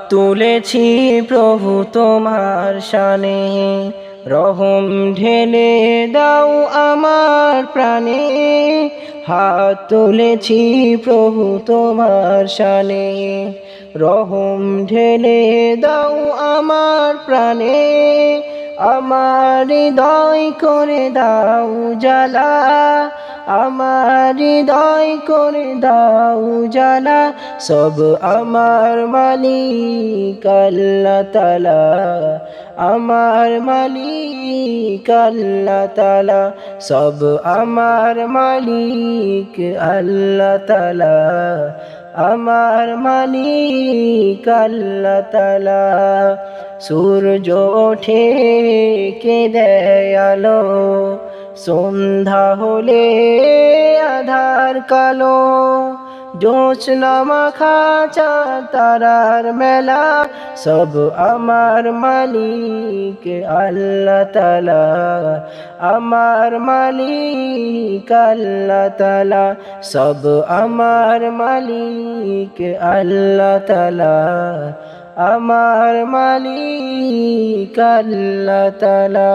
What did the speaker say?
তুলেছি প্রভু তোমার শানে, রহম ঢেলে দাও আমার প্রাণে। হাত তুলেছি প্রভু তোমার শানে, রহম ঢেলে দাও আমার প্রাণে। আমার হৃদয় করে দাও জ্বালা, আমার হৃদয় করে দাও জ্বালা। সব আমার মালিক আল্লাহ তাআলা, আমার মালিক আল্লাহ তাআলা। সব আমার মালিক আল্লাহ তাআলা, আমার মালিক আল্লাহ তাআলা। সূর্য ওঠে কে দেয় আলো, সন্ধ্যা হলে আধার কালো। জোছনা মাখা চাঁদ তারার মেলা, সব আমার মালিক আল্লাহ তাআলা, আমার মালিক আল্লাহ তাআলা। সব আমার মালিক আল্লাহ তাআলা, আমার মালিক আল্লাহ তাআলা।